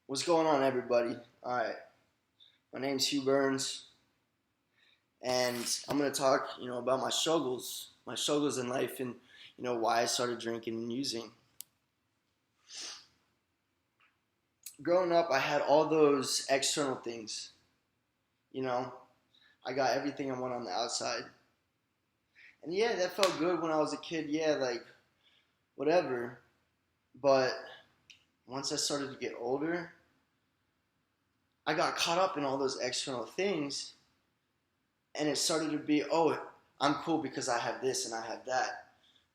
What's going on, everybody? All right, my name's Hugh Burns, and I'm gonna talk, about my struggles in life, and why I started drinking and using. Growing up, I had all those external things. You know, I got everything I want on the outside, and yeah, that felt good when I was a kid. Yeah, like whatever. But once I started to get older, I got caught up in all those external things, and it started to be, oh, I'm cool because I have this and I have that.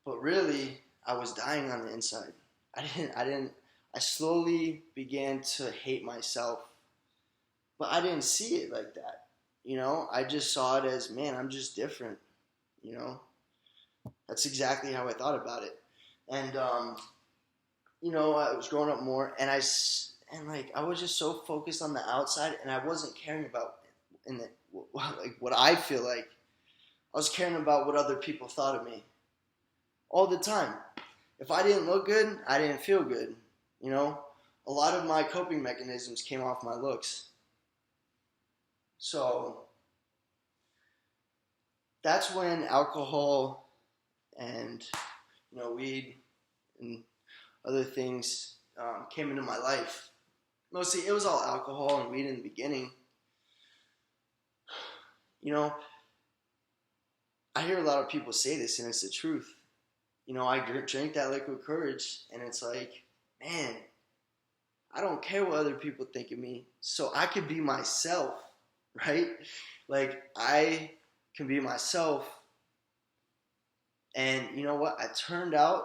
But really, I was dying on the inside. I slowly began to hate myself, but I didn't see it like that. I just saw it as, man, I'm just different. You know, that's exactly how I thought about it. And, I was growing up more, and like, I was just so focused on the outside, and I wasn't caring about, in the, like, what I feel like. I was caring about what other people thought of me all the time. If I didn't look good, I didn't feel good. You know, a lot of my coping mechanisms came off my looks. So that's when alcohol and weed and other things came into my life. Mostly, it was all alcohol and weed in the beginning. You know, I hear a lot of people say this, and it's the truth. I drink that liquid courage, and it's like, man, I don't care what other people think of me, so I could be myself, right? Like, I can be myself, and you know what? I turned out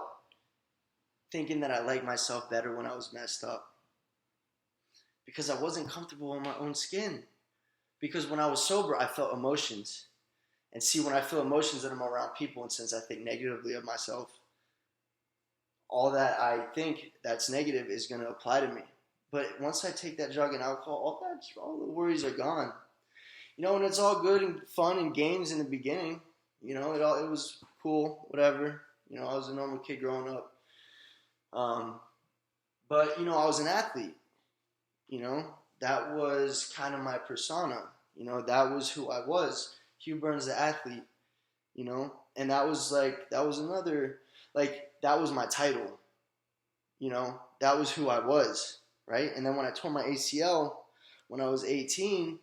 thinking that I liked myself better when I was messed up because I wasn't comfortable in my own skin. Because when I was sober, I felt emotions. And see, when I feel emotions that I'm around people, and since I think negatively of myself, all that I think that's negative is going to apply to me. But once I take that drug and alcohol, all the worries are gone. And it's all good and fun and games in the beginning. It was cool, whatever. I was a normal kid growing up. But I was an athlete. That was kind of my persona. That was who I was. Hugh Burns, the athlete. And that was another, like, that was my title. That was who I was, right? And then when I tore my ACL when I was 18,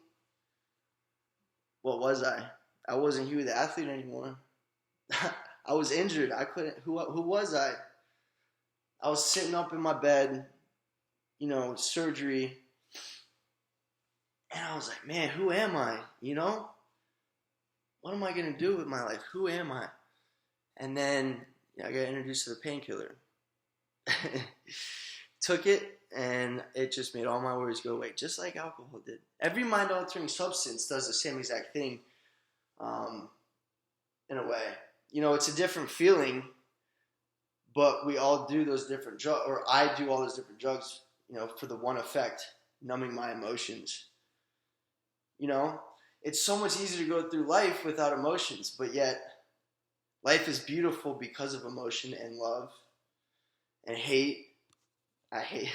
what was I? I wasn't Hugh the athlete anymore. I was injured. I couldn't. Who was I? I was sitting up in my bed, surgery, and I was like, man, who am I? What am I gonna do with my life? Who am I? And then I got introduced to the painkiller. Took it, and it just made all my worries go away, just like alcohol did. Every mind-altering substance does the same exact thing, in a way. It's a different feeling, but we all do those different drugs, or I do all those different drugs, for the one effect, numbing my emotions. It's so much easier to go through life without emotions, but yet life is beautiful because of emotion and love and hate. I hate,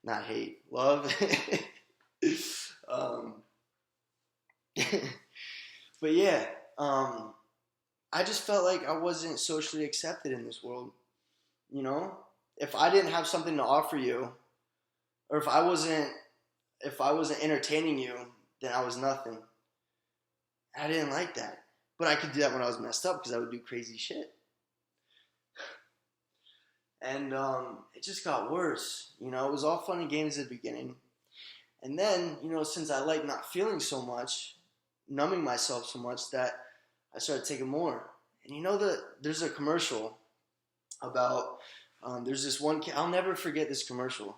not hate, love. um, but yeah, I just felt like I wasn't socially accepted in this world. If I didn't have something to offer you, or if I wasn't entertaining you, then I was nothing. I didn't like that, but I could do that when I was messed up because I would do crazy shit. And it just got worse. It was all fun and games at the beginning. And then, since I like not feeling so much, numbing myself so much, that I started taking more. And there's a commercial about, there's this one kid, I'll never forget this commercial.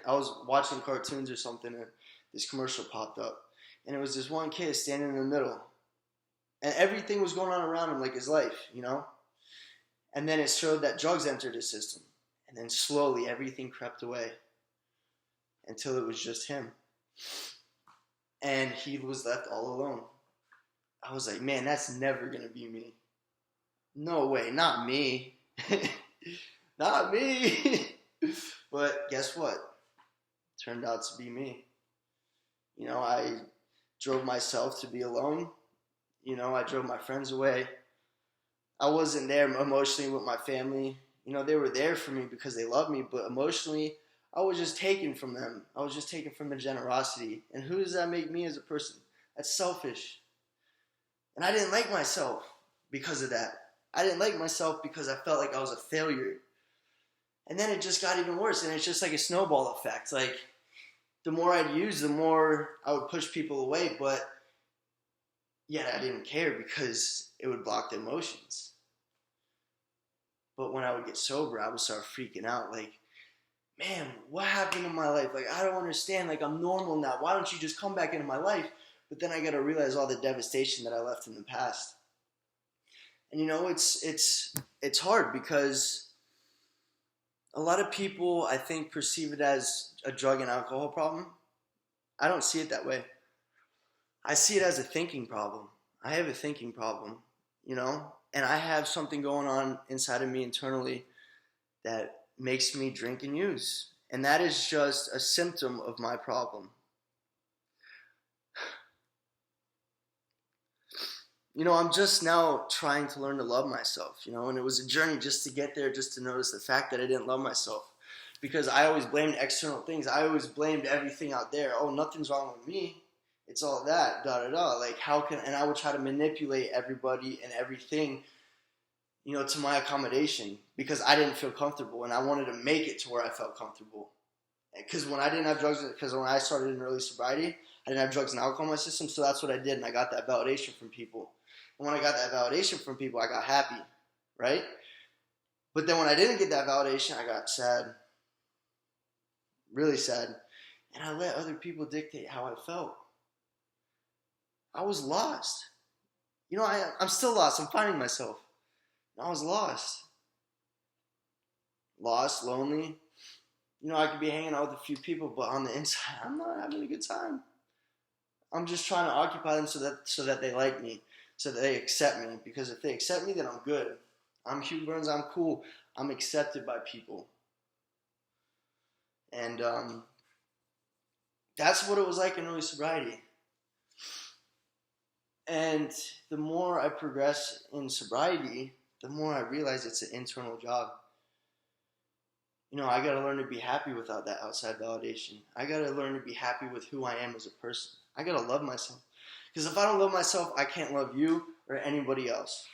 I was watching cartoons or something, and this commercial popped up. And it was this one kid standing in the middle. And everything was going on around him, like his life, And then it showed that drugs entered his system. And then slowly everything crept away until it was just him. And he was left all alone. I was like, man, that's never going to be me. No way, not me. Not me. But guess what? turned out to be me. I drove myself to be alone. I drove my friends away. I wasn't there emotionally with my family. They were there for me because they loved me, but emotionally, I was just taken from them. I was just taken from their generosity. And who does that make me as a person? That's selfish. And I didn't like myself because of that. I didn't like myself because I felt like I was a failure. And then it just got even worse. And it's just like a snowball effect. Like, the more I'd use, the more I would push people away. But yet I didn't care because it would block the emotions. But when I would get sober, I would start freaking out. Like, man, what happened in my life? Like, I don't understand. Like, I'm normal now. Why don't you just come back into my life? But then I got to realize all the devastation that I left in the past. And it's hard because a lot of people, I think, perceive it as a drug and alcohol problem. I don't see it that way. I see it as a thinking problem. I have a thinking problem, and I have something going on inside of me internally that makes me drink and use. And that is just a symptom of my problem. I'm just now trying to learn to love myself, and it was a journey just to get there, just to notice the fact that I didn't love myself. Because I always blamed external things. I always blamed everything out there. Oh, nothing's wrong with me. It's all that, da-da-da. Like, and I would try to manipulate everybody and everything, to my accommodation because I didn't feel comfortable and I wanted to make it to where I felt comfortable. Because when I didn't have drugs, because when I started in early sobriety, I didn't have drugs and alcohol in my system, so that's what I did, and I got that validation from people. And when I got that validation from people, I got happy, right? But then when I didn't get that validation, I got sad, really sad, and I let other people dictate how I felt. I was lost. I'm still lost. I'm finding myself. I was lost. Lost, lonely. I could be hanging out with a few people, but on the inside, I'm not having a good time. I'm just trying to occupy them so that they like me, so that they accept me. Because if they accept me, then I'm good. I'm Hugh Burns. I'm cool. I'm accepted by people. And that's what it was like in early sobriety. And the more I progress in sobriety, the more I realize it's an internal job. I got to learn to be happy without that outside validation. I got to learn to be happy with who I am as a person. I got to love myself. Because if I don't love myself, I can't love you or anybody else.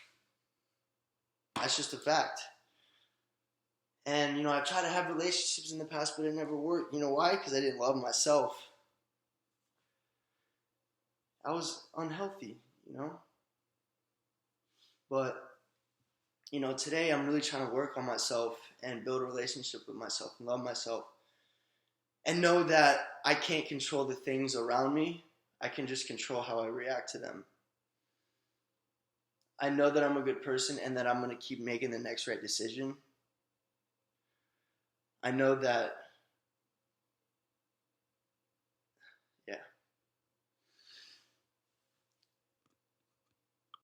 That's just a fact. And, I've tried to have relationships in the past, but it never worked. You know why? Because I didn't love myself. I was unhealthy, But, today I'm really trying to work on myself and build a relationship with myself and love myself. And know that I can't control the things around me. I can just control how I react to them. I know that I'm a good person and that I'm going to keep making the next right decision. I know that